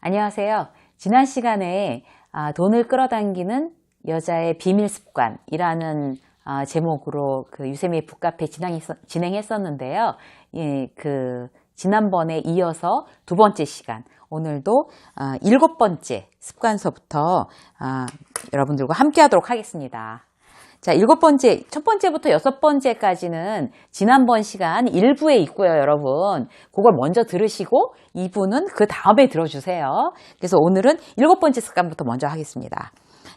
안녕하세요. 지난 시간에 돈을 끌어당기는 여자의 비밀 습관이라는 제목으로 그 유세미의 북카페 진행했었는데요. 지난번에 이어서 두 번째 시간, 오늘도 7번째 습관서부터 여러분들과 함께 하도록 하겠습니다. 자, 첫 번째부터 6번째까지는 지난번 시간 1부에 있고요, 여러분. 그걸 먼저 들으시고 2부는 그 다음에 들어주세요. 그래서 오늘은 7번째 습관부터 먼저 하겠습니다.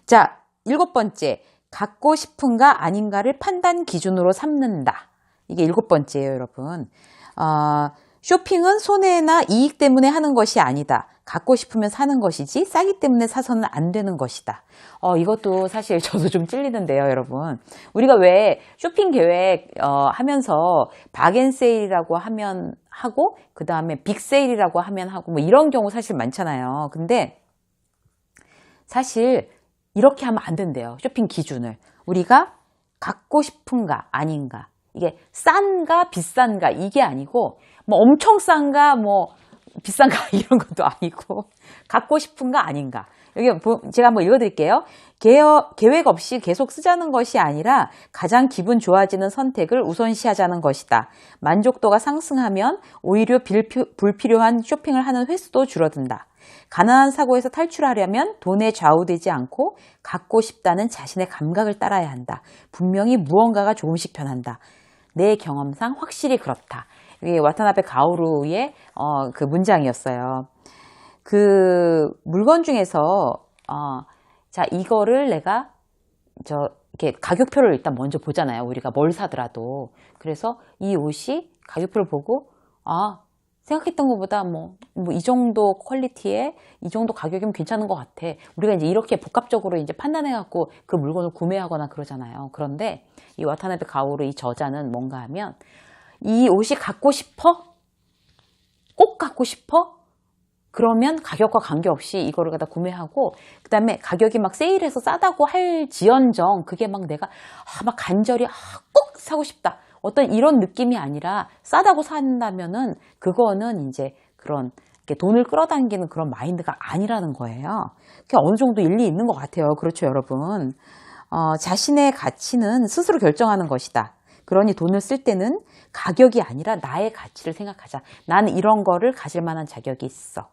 자, 7번째. 갖고 싶은가 아닌가를 판단 기준으로 삼는다. 이게 7번째예요, 여러분. 쇼핑은 손해나 이익 때문에 하는 것이 아니다. 갖고 싶으면 사는 것이지 싸기 때문에 사서는 안 되는 것이다. 이것도 사실 저도 좀 찔리는데요, 여러분. 우리가 왜 쇼핑 계획 하면서 박앤세일이라고 하면 하고 그 다음에 빅세일이라고 하면 하고 뭐 이런 경우 사실 많잖아요. 근데 사실 이렇게 하면 안 된대요. 쇼핑 기준을. 우리가 갖고 싶은가 아닌가. 이게 싼가 비싼가 이게 아니고 뭐 엄청 싼가 뭐 비싼가 이런 것도 아니고 갖고 싶은가 아닌가. 여기 제가 한번 읽어드릴게요. 계획 없이 계속 쓰자는 것이 아니라 가장 기분 좋아지는 선택을 우선시하자는 것이다. 만족도가 상승하면 오히려 불필요한 쇼핑을 하는 횟수도 줄어든다. 가난한 사고에서 탈출하려면 돈에 좌우되지 않고 갖고 싶다는 자신의 감각을 따라야 한다. 분명히 무언가가 조금씩 변한다. 내 경험상 확실히 그렇다. 이게 와타나베 가오루의 그 문장이었어요. 그 물건 중에서 자, 이거를 내가 이렇게 가격표를 일단 먼저 보잖아요. 우리가 뭘 사더라도. 그래서 이 옷이 가격표를 보고 생각했던 것보다 뭐 이 정도 퀄리티에 이 정도 가격이면 괜찮은 것 같아. 우리가 이제 이렇게 복합적으로 이제 판단해갖고 그 물건을 구매하거나 그러잖아요. 그런데 이 와타나베 가오루 이 저자는 뭔가 하면 이 옷이 갖고 싶어? 꼭 갖고 싶어? 그러면 가격과 관계없이 이거를 갖다 구매하고 그 다음에 가격이 막 세일해서 싸다고 할지언정 그게 막 내가 막 간절히 꼭 사고 싶다. 어떤 이런 느낌이 아니라 싸다고 산다면은 그거는 이제 그런 돈을 끌어당기는 그런 마인드가 아니라는 거예요. 그게 어느 정도 일리 있는 것 같아요. 그렇죠, 여러분. 자신의 가치는 스스로 결정하는 것이다. 그러니 돈을 쓸 때는 가격이 아니라 나의 가치를 생각하자. 나는 이런 거를 가질 만한 자격이 있어.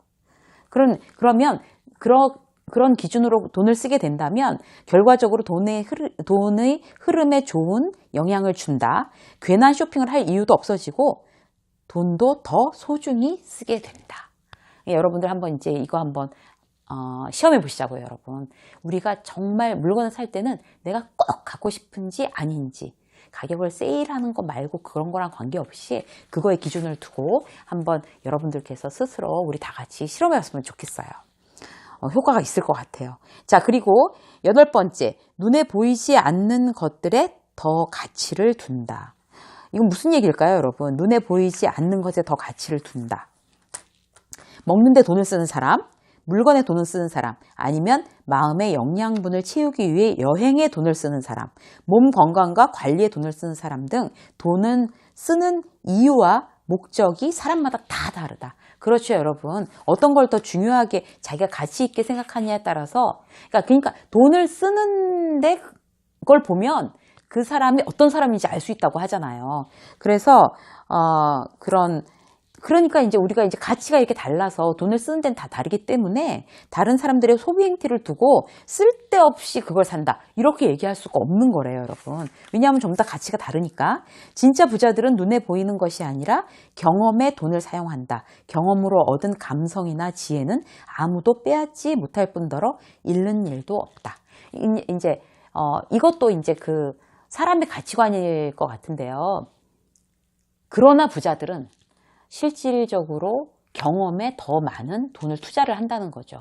그러면 그런 기준으로 돈을 쓰게 된다면 결과적으로 돈의 흐름에 좋은 영향을 준다. 괜한 쇼핑을 할 이유도 없어지고 돈도 더 소중히 쓰게 된다. 여러분들 한번 이제 이거 한번 시험해 보시자고요, 여러분. 우리가 정말 물건을 살 때는 내가 꼭 갖고 싶은지 아닌지 가격을 세일하는 거 말고 그런 거랑 관계없이 그거에 기준을 두고 한번 여러분들께서 스스로 우리 다 같이 실험해 봤으면 좋겠어요. 효과가 있을 것 같아요. 자, 그리고 8번째, 눈에 보이지 않는 것들에 더 가치를 둔다. 이건 무슨 얘기일까요, 여러분? 눈에 보이지 않는 것에 더 가치를 둔다. 먹는데 돈을 쓰는 사람, 물건에 돈을 쓰는 사람, 아니면 마음의 영양분을 채우기 위해 여행에 돈을 쓰는 사람, 몸 건강과 관리에 돈을 쓰는 사람 등 돈은 쓰는 이유와 목적이 사람마다 다 다르다. 그렇죠, 여러분. 어떤 걸 더 중요하게 자기가 가치 있게 생각하느냐에 따라서 그러니까 돈을 쓰는데 그걸 보면 그 사람이 어떤 사람인지 알 수 있다고 하잖아요. 그래서 그러니까 이제 우리가 이제 가치가 이렇게 달라서 돈을 쓰는 데는 다 다르기 때문에 다른 사람들의 소비 행태를 두고 쓸데없이 그걸 산다. 이렇게 얘기할 수가 없는 거래요, 여러분. 왜냐하면 전부 다 가치가 다르니까. 진짜 부자들은 눈에 보이는 것이 아니라 경험에 돈을 사용한다. 경험으로 얻은 감성이나 지혜는 아무도 빼앗지 못할 뿐더러 잃는 일도 없다. 이제 이것도 이제 그 사람의 가치관일 것 같은데요. 그러나 부자들은 실질적으로 경험에 더 많은 돈을 투자를 한다는 거죠.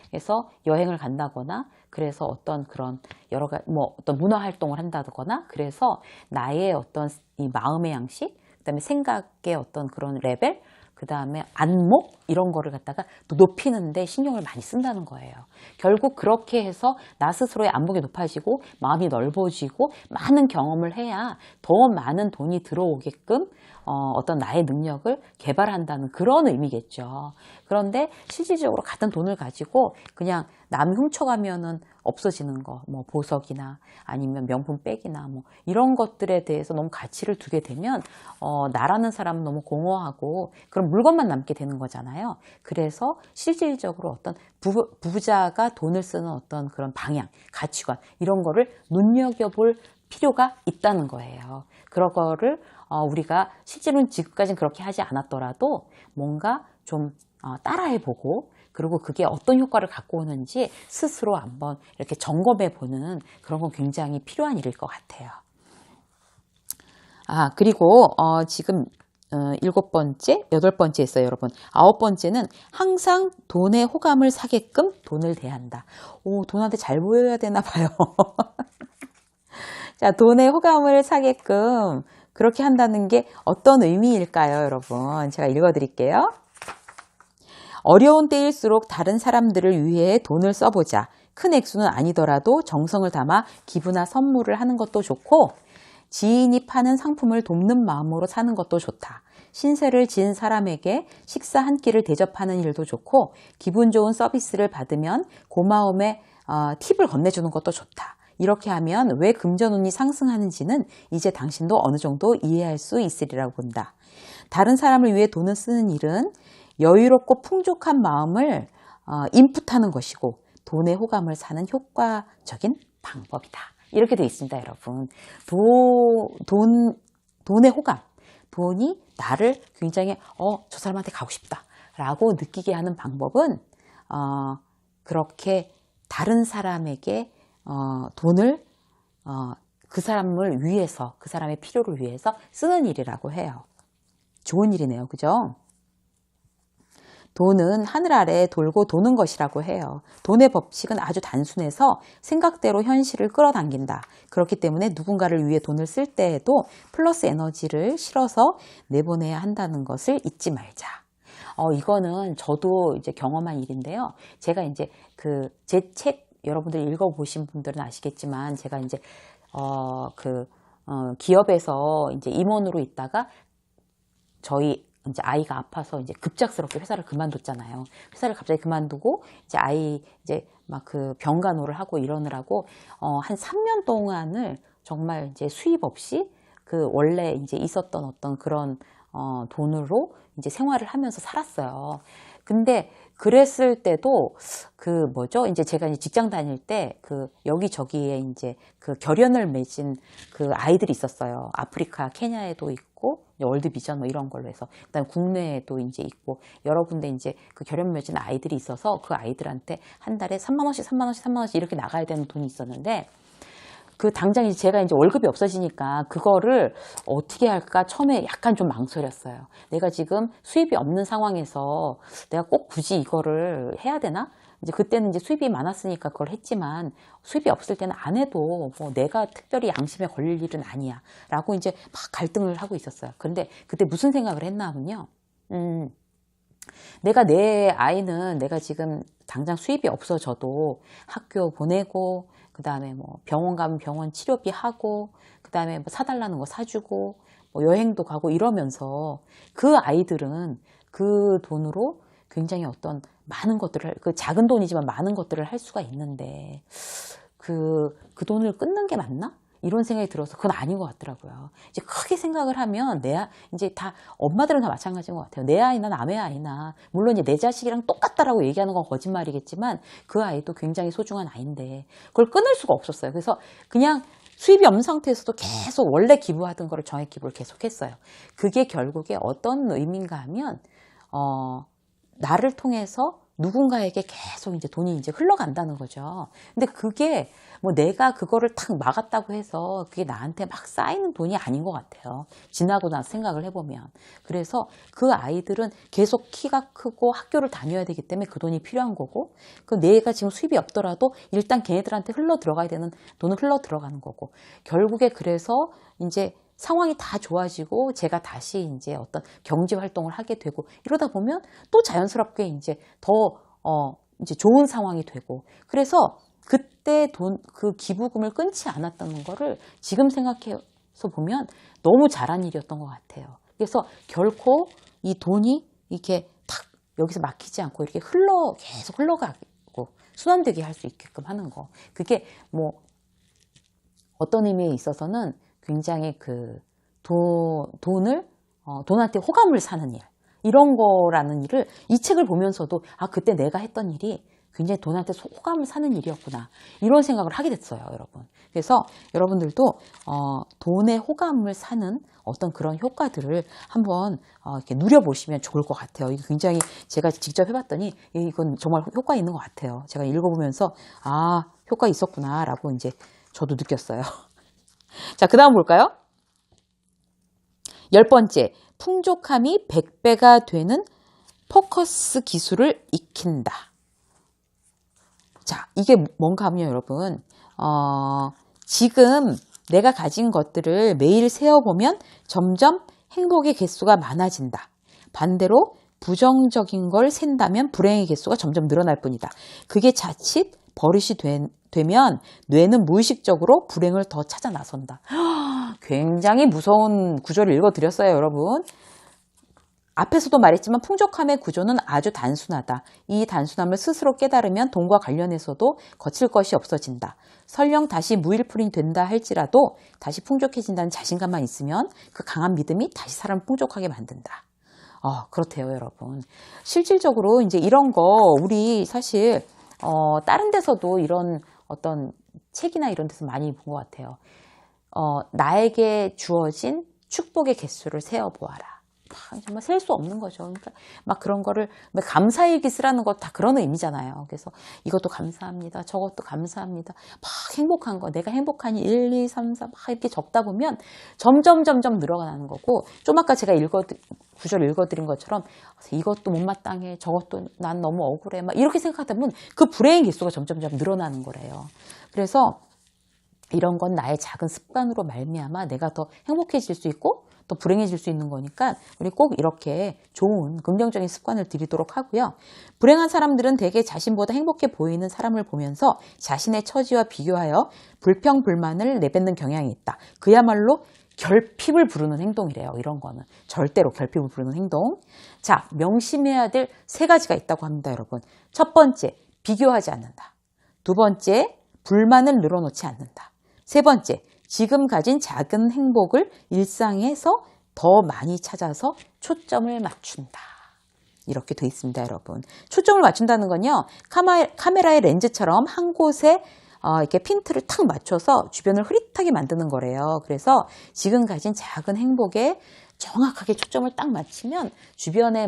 그래서 여행을 간다거나, 그래서 어떤 그런 여러 가지, 어떤 문화 활동을 한다거나, 그래서 나의 어떤 이 마음의 양식, 그 다음에 생각의 어떤 그런 레벨, 그 다음에 안목 이런 거를 갖다가 높이는데 신경을 많이 쓴다는 거예요. 결국 그렇게 해서 나 스스로의 안목이 높아지고 마음이 넓어지고 많은 경험을 해야 더 많은 돈이 들어오게끔 어떤 나의 능력을 개발한다는 그런 의미겠죠. 그런데 실질적으로 같은 돈을 가지고 그냥 남 훔쳐가면은 없어지는 거, 뭐 보석이나 아니면 명품백이나 뭐 이런 것들에 대해서 너무 가치를 두게 되면 나라는 사람은 너무 공허하고 그런 물건만 남게 되는 거잖아요. 그래서 실질적으로 어떤 부자가 돈을 쓰는 어떤 그런 방향, 가치관 이런 거를 눈여겨볼 필요가 있다는 거예요. 그런 거를 우리가 실제로는 지금까지는 그렇게 하지 않았더라도 뭔가 좀 따라해보고 그리고 그게 어떤 효과를 갖고 오는지 스스로 한번 이렇게 점검해 보는 그런 건 굉장히 필요한 일일 것 같아요. 그리고 지금 7번째, 8번째 했어요, 여러분. 9번째는 항상 돈에 호감을 사게끔 돈을 대한다. 돈한테 잘 보여야 되나 봐요. 자, 돈에 호감을 사게끔 그렇게 한다는 게 어떤 의미일까요, 여러분? 제가 읽어드릴게요. 어려운 때일수록 다른 사람들을 위해 돈을 써보자. 큰 액수는 아니더라도 정성을 담아 기부나 선물을 하는 것도 좋고 지인이 파는 상품을 돕는 마음으로 사는 것도 좋다. 신세를 지은 사람에게 식사 한 끼를 대접하는 일도 좋고 기분 좋은 서비스를 받으면 고마움에 팁을 건네주는 것도 좋다. 이렇게 하면 왜 금전운이 상승하는지는 이제 당신도 어느 정도 이해할 수 있으리라고 본다. 다른 사람을 위해 돈을 쓰는 일은 여유롭고 풍족한 마음을 인풋하는 것이고 돈의 호감을 사는 효과적인 방법이다. 이렇게 되어 있습니다, 여러분. 돈의 호감. 돈이 나를 굉장히 저 사람한테 가고 싶다 라고 느끼게 하는 방법은 그렇게 다른 사람에게 돈을 그 사람을 위해서 그 사람의 필요를 위해서 쓰는 일이라고 해요. 좋은 일이네요, 그죠? 돈은 하늘 아래 돌고 도는 것이라고 해요. 돈의 법칙은 아주 단순해서 생각대로 현실을 끌어당긴다. 그렇기 때문에 누군가를 위해 돈을 쓸 때에도 플러스 에너지를 실어서 내보내야 한다는 것을 잊지 말자. 이거는 저도 이제 경험한 일인데요. 제가 이제 제 책 여러분들이 읽어보신 분들은 아시겠지만 제가 이제 기업에서 이제 임원으로 있다가 저희 이제 아이가 아파서 이제 급작스럽게 회사를 그만뒀잖아요. 회사를 갑자기 그만두고 이제 아이 이제 막 병간호를 하고 이러느라고 한 3년 동안을 정말 이제 수입 없이 원래 이제 있었던 어떤 그런 돈으로 이제 생활을 하면서 살았어요. 근데 그랬을 때도 이제 제가 이제 직장 다닐 때 여기저기에 이제 결연을 맺은 아이들이 있었어요. 아프리카, 케냐에도 있고, 월드비전 뭐 이런 걸로 해서. 그다음에 국내에도 이제 있고, 여러 군데 이제 결연 맺은 아이들이 있어서 그 아이들한테 한 달에 3만원씩, 3만원씩, 3만원씩 이렇게 나가야 되는 돈이 있었는데, 당장 이제 제가 이제 월급이 없어지니까 그거를 어떻게 할까 처음에 약간 좀 망설였어요. 내가 지금 수입이 없는 상황에서 내가 꼭 굳이 이거를 해야 되나? 이제 그때는 이제 수입이 많았으니까 그걸 했지만 수입이 없을 때는 안 해도 뭐 내가 특별히 양심에 걸릴 일은 아니야. 라고 이제 막 갈등을 하고 있었어요. 근데 그때 무슨 생각을 했나 하면요. 내 아이는 내가 지금 당장 수입이 없어져도 학교 보내고 그 다음에 뭐 병원 가면 병원 치료비 하고 그 다음에 뭐 사달라는 거 사주고 뭐 여행도 가고 이러면서 그 아이들은 그 돈으로 굉장히 어떤 많은 것들을 작은 돈이지만 많은 것들을 할 수가 있는데 그 돈을 끊는 게 맞나? 이런 생각이 들어서 그건 아닌 것 같더라고요. 이제 크게 생각을 하면 이제 다 엄마들은 다 마찬가지인 것 같아요. 내 아이나 남의 아이나 물론 이제 내 자식이랑 똑같다라고 얘기하는 건 거짓말이겠지만 그 아이도 굉장히 소중한 아이인데 그걸 끊을 수가 없었어요. 그래서 그냥 수입이 없는 상태에서도 계속 원래 기부하던 거를 정액 기부를 계속했어요. 그게 결국에 어떤 의미인가 하면 나를 통해서 누군가에게 계속 이제 돈이 이제 흘러간다는 거죠. 근데 그게 뭐 내가 그거를 탁 막았다고 해서 그게 나한테 막 쌓이는 돈이 아닌 것 같아요. 지나고 나서 생각을 해보면. 그래서 그 아이들은 계속 키가 크고 학교를 다녀야 되기 때문에 그 돈이 필요한 거고, 내가 지금 수입이 없더라도 일단 걔네들한테 흘러 들어가야 되는 돈은 흘러 들어가는 거고, 결국에 그래서 이제 상황이 다 좋아지고 제가 다시 이제 어떤 경제 활동을 하게 되고 이러다 보면 또 자연스럽게 이제 더 이제 좋은 상황이 되고 그래서 그때 그 기부금을 끊지 않았다는 거를 지금 생각해서 보면 너무 잘한 일이었던 것 같아요. 그래서 결코 이 돈이 이렇게 탁 여기서 막히지 않고 이렇게 계속 흘러가고 순환되게 할 수 있게끔 하는 거. 그게 뭐 어떤 의미에 있어서는 굉장히 그 돈한테 호감을 사는 일, 이런 거라는 일을 이 책을 보면서도 그때 내가 했던 일이 굉장히 돈한테 호감을 사는 일이었구나, 이런 생각을 하게 됐어요, 여러분. 그래서 여러분들도 돈의 호감을 사는 어떤 그런 효과들을 한번 이렇게 누려보시면 좋을 것 같아요. 이게 굉장히 제가 직접 해봤더니 이건 정말 효과 있는 것 같아요. 제가 읽어보면서 효과 있었구나 라고 이제 저도 느꼈어요. 자, 그 다음 볼까요? 10번째, 풍족함이 100배가 되는 포커스 기술을 익힌다. 자, 이게 뭔가 하면 여러분, 지금 내가 가진 것들을 매일 세어보면 점점 행복의 개수가 많아진다. 반대로 부정적인 걸 센다면 불행의 개수가 점점 늘어날 뿐이다. 그게 자칫 버릇이 되면 뇌는 무의식적으로 불행을 더 찾아 나선다. 굉장히 무서운 구조를 읽어드렸어요, 여러분. 앞에서도 말했지만 풍족함의 구조는 아주 단순하다. 이 단순함을 스스로 깨달으면 돈과 관련해서도 거칠 것이 없어진다. 설령 다시 무일푼이 된다 할지라도 다시 풍족해진다는 자신감만 있으면 그 강한 믿음이 다시 사람을 풍족하게 만든다. 그렇대요, 여러분. 실질적으로 이제 이런 거 우리 사실 다른 데서도 이런 어떤 책이나 이런 데서 많이 본 것 같아요. 나에게 주어진 축복의 개수를 세어보아라. 정말 셀 수 없는 거죠. 그러니까 막 그런 거를 감사일기 쓰라는 거 다 그런 의미잖아요. 그래서 이것도 감사합니다. 저것도 감사합니다. 막 행복한 거, 내가 행복한 1, 2, 3, 4 막 이렇게 적다 보면 점점 늘어가는 거고, 좀 아까 제가 구절 읽어드린 것처럼 이것도 못마땅해, 저것도 난 너무 억울해, 막 이렇게 생각하다 보면 그 불행의 개수가 점점 늘어나는 거래요. 그래서 이런 건 나의 작은 습관으로 말미암아 내가 더 행복해질 수 있고 또 불행해질 수 있는 거니까 우리 꼭 이렇게 좋은 긍정적인 습관을 들이도록 하고요. 불행한 사람들은 대개 자신보다 행복해 보이는 사람을 보면서 자신의 처지와 비교하여 불평불만을 내뱉는 경향이 있다. 그야말로 결핍을 부르는 행동이래요. 이런 거는 절대로 결핍을 부르는 행동. 자, 명심해야 될 3가지가 있다고 합니다, 여러분. 첫 번째, 비교하지 않는다. 두 번째, 불만을 늘어놓지 않는다. 세 번째, 지금 가진 작은 행복을 일상에서 더 많이 찾아서 초점을 맞춘다. 이렇게 돼 있습니다, 여러분. 초점을 맞춘다는 건요, 카메라의 렌즈처럼 한 곳에 이렇게 핀트를 탁 맞춰서 주변을 흐릿하게 만드는 거래요. 그래서 지금 가진 작은 행복에 정확하게 초점을 딱 맞추면 주변에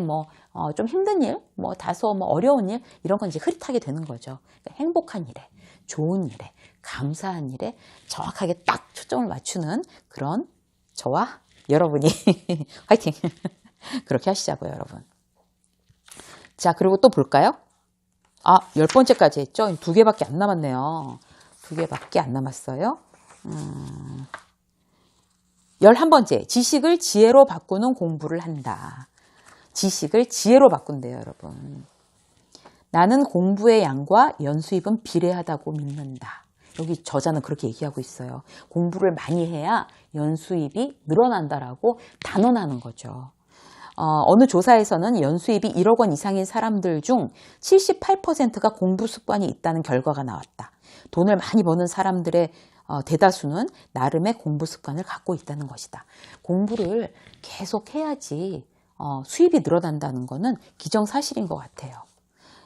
좀 힘든 일, 다소 어려운 일, 이런 건 이제 흐릿하게 되는 거죠. 그러니까 행복한 일에, 좋은 일에, 감사한 일에 정확하게 딱 초점을 맞추는 그런 저와 여러분이 화이팅! 그렇게 하시자고요, 여러분. 자, 그리고 또 볼까요? 10번째까지 했죠? 2개밖에 안 남았네요. 2개밖에 안 남았어요. 11번째, 지식을 지혜로 바꾸는 공부를 한다. 지식을 지혜로 바꾼대요, 여러분. 나는 공부의 양과 연수입은 비례하다고 믿는다. 여기 저자는 그렇게 얘기하고 있어요. 공부를 많이 해야 연수입이 늘어난다라고 단언하는 거죠. 어느 조사에서는 연수입이 1억 원 이상인 사람들 중 78%가 공부 습관이 있다는 결과가 나왔다. 돈을 많이 버는 사람들의 대다수는 나름의 공부 습관을 갖고 있다는 것이다. 공부를 계속 해야지 수입이 늘어난다는 것은 기정사실인 것 같아요.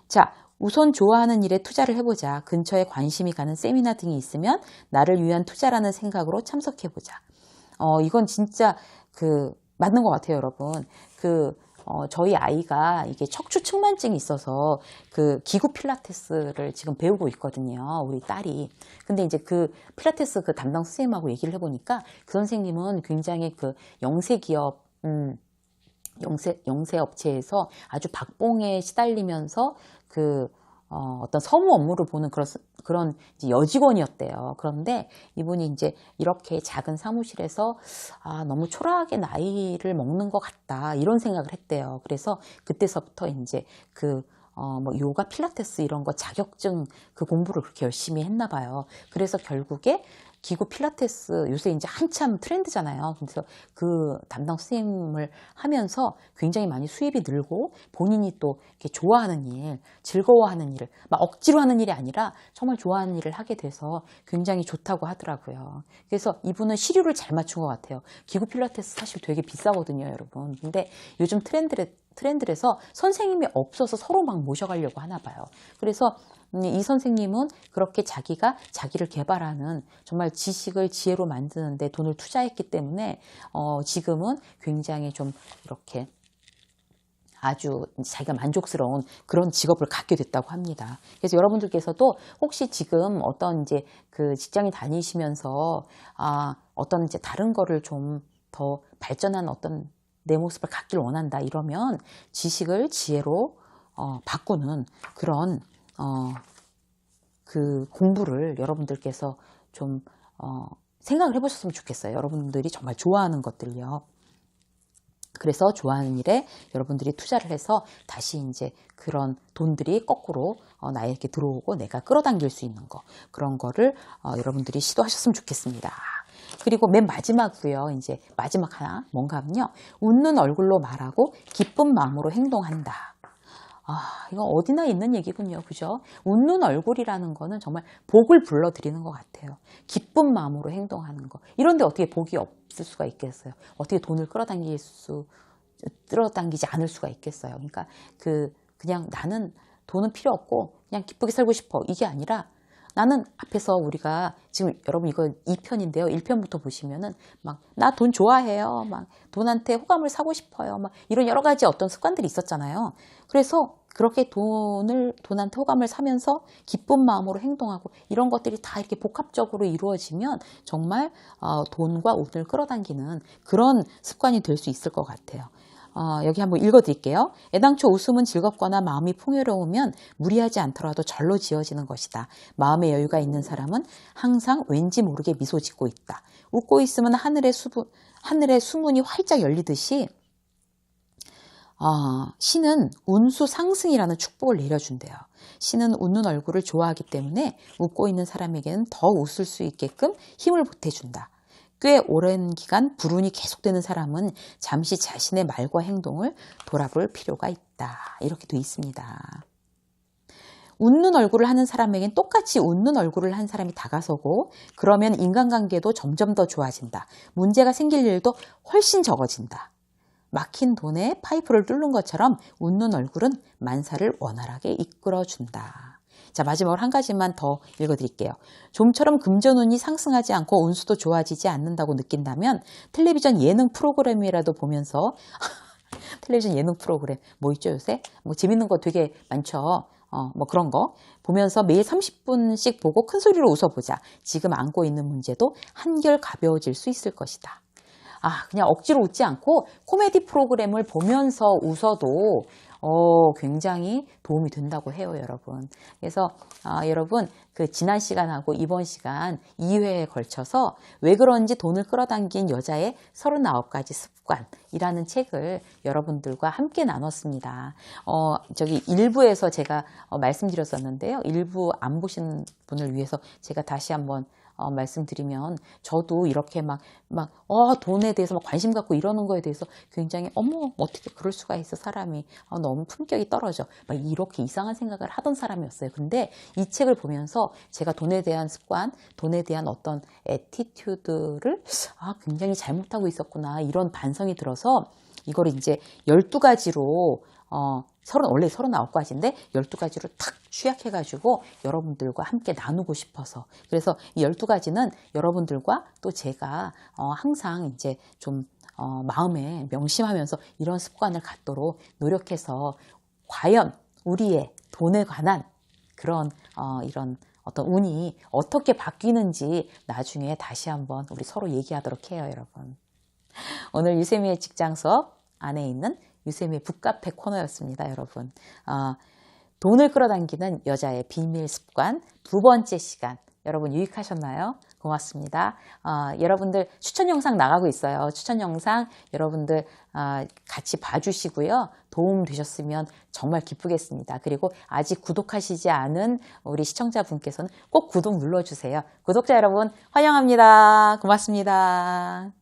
자, 우선 좋아하는 일에 투자를 해보자. 근처에 관심이 가는 세미나 등이 있으면 나를 위한 투자라는 생각으로 참석해보자. 이건 진짜 맞는 것 같아요, 여러분. 저희 아이가 이게 척추 측만증이 있어서 기구 필라테스를 지금 배우고 있거든요. 우리 딸이. 근데 이제 필라테스 담당 선생님하고 얘기를 해보니까 그 선생님은 굉장히 영세 기업, 영세 업체에서 아주 박봉에 시달리면서 어떤 서무 업무를 보는 그런 이제 여직원이었대요. 그런데 이분이 이제 이렇게 작은 사무실에서 너무 초라하게 나이를 먹는 것 같다, 이런 생각을 했대요. 그래서 그때서부터 이제 요가, 필라테스 이런 거 자격증 공부를 그렇게 열심히 했나 봐요. 그래서 결국에 기구 필라테스 요새 이제 한참 트렌드잖아요. 그래서 그 담당 선생님을 하면서 굉장히 많이 수입이 늘고 본인이 또 이렇게 좋아하는 일, 즐거워하는 일을 막 억지로 하는 일이 아니라 정말 좋아하는 일을 하게 돼서 굉장히 좋다고 하더라고요. 그래서 이분은 시류를 잘 맞춘 것 같아요. 기구 필라테스 사실 되게 비싸거든요, 여러분. 근데 요즘 트렌드에서 선생님이 없어서 서로 막 모셔가려고 하나 봐요. 그래서 이 선생님은 그렇게 자기가 자기를 개발하는 정말 지식을 지혜로 만드는데 돈을 투자했기 때문에 지금은 굉장히 좀 이렇게 아주 자기가 만족스러운 그런 직업을 갖게 됐다고 합니다. 그래서 여러분들께서도 혹시 지금 어떤 이제 그 직장에 다니시면서 어떤 이제 다른 거를 좀 더 발전한 어떤 내 모습을 갖길 원한다 이러면 지식을 지혜로 바꾸는 그런 그 공부를 여러분들께서 좀 생각을 해보셨으면 좋겠어요. 여러분들이 정말 좋아하는 것들요. 그래서 좋아하는 일에 여러분들이 투자를 해서 다시 이제 그런 돈들이 거꾸로 나에게 들어오고 내가 끌어당길 수 있는 거 그런 거를 여러분들이 시도하셨으면 좋겠습니다. 그리고 맨 마지막으로요. 이제 마지막 하나 뭔가 하면요. 웃는 얼굴로 말하고 기쁜 마음으로 행동한다. 이건 어디나 있는 얘기군요. 그죠? 웃는 얼굴이라는 거는 정말 복을 불러들이는 것 같아요. 기쁜 마음으로 행동하는 거. 이런데 어떻게 복이 없을 수가 있겠어요? 어떻게 돈을 끌어당기지 않을 수가 있겠어요? 그러니까 그냥 나는 돈은 필요 없고 그냥 기쁘게 살고 싶어. 이게 아니라 나는 앞에서 우리가 지금 여러분 이거 2편인데요. 1편부터 보시면은 막 나 돈 좋아해요. 막 돈한테 호감을 사고 싶어요. 막 이런 여러 가지 어떤 습관들이 있었잖아요. 그래서 그렇게 돈한테 호감을 사면서 기쁜 마음으로 행동하고 이런 것들이 다 이렇게 복합적으로 이루어지면 정말 돈과 운을 끌어당기는 그런 습관이 될 수 있을 것 같아요. 여기 한번 읽어드릴게요. 애당초 웃음은 즐겁거나 마음이 풍요로우면 무리하지 않더라도 절로 지어지는 것이다. 마음의 여유가 있는 사람은 항상 왠지 모르게 미소 짓고 있다. 웃고 있으면 하늘의 수문이 활짝 열리듯이 신은 운수 상승이라는 축복을 내려준대요. 신은 웃는 얼굴을 좋아하기 때문에 웃고 있는 사람에게는 더 웃을 수 있게끔 힘을 보태준다. 꽤 오랜 기간 불운이 계속되는 사람은 잠시 자신의 말과 행동을 돌아볼 필요가 있다. 이렇게 돼 있습니다. 웃는 얼굴을 하는 사람에겐 똑같이 웃는 얼굴을 한 사람이 다가서고 그러면 인간관계도 점점 더 좋아진다. 문제가 생길 일도 훨씬 적어진다. 막힌 돈에 파이프를 뚫는 것처럼 웃는 얼굴은 만사를 원활하게 이끌어준다. 자, 마지막으로 한 가지만 더 읽어드릴게요. 좀처럼 금전운이 상승하지 않고 운수도 좋아지지 않는다고 느낀다면 텔레비전 예능 프로그램이라도 보면서 텔레비전 예능 프로그램 뭐 있죠 요새? 뭐 재밌는 거 되게 많죠. 뭐 그런 거 보면서 매일 30분씩 보고 큰 소리로 웃어보자. 지금 안고 있는 문제도 한결 가벼워질 수 있을 것이다. 그냥 억지로 웃지 않고 코미디 프로그램을 보면서 웃어도 굉장히 도움이 된다고 해요, 여러분. 그래서 여러분 그 지난 시간하고 이번 시간 2회에 걸쳐서 왜 그런지 돈을 끌어당긴 여자의 39가지 습관이라는 책을 여러분들과 함께 나눴습니다. 저기 1부에서 제가 말씀드렸었는데요. 1부 안 보신 분을 위해서 제가 다시 한번 말씀드리면 저도 이렇게 돈에 대해서 막 관심 갖고 이러는 거에 대해서 굉장히 어떻게 그럴 수가 있어 사람이 너무 품격이 떨어져 막 이렇게 이상한 생각을 하던 사람이었어요. 근데 이 책을 보면서 제가 돈에 대한 습관, 돈에 대한 어떤 애티튜드를 굉장히 잘못하고 있었구나 이런 반성이 들어서 이걸 이제 12가지로 원래 39가지인데 12가지로 탁 취약해가지고 여러분들과 함께 나누고 싶어서 그래서 이 12가지는 여러분들과 또 제가 항상 이제 좀 마음에 명심하면서 이런 습관을 갖도록 노력해서 과연 우리의 돈에 관한 그런 이런 어떤 운이 어떻게 바뀌는지 나중에 다시 한번 우리 서로 얘기하도록 해요, 여러분. 오늘 유세미의 직장 수업 안에 있는 유세미의 북카페 코너였습니다, 여러분. 돈을 끌어당기는 여자의 비밀 습관 2번째 시간 여러분 유익하셨나요? 고맙습니다. 여러분들 추천 영상 나가고 있어요. 추천 영상 여러분들 같이 봐주시고요. 도움 되셨으면 정말 기쁘겠습니다. 그리고 아직 구독하시지 않은 우리 시청자분께서는 꼭 구독 눌러주세요. 구독자 여러분 환영합니다. 고맙습니다.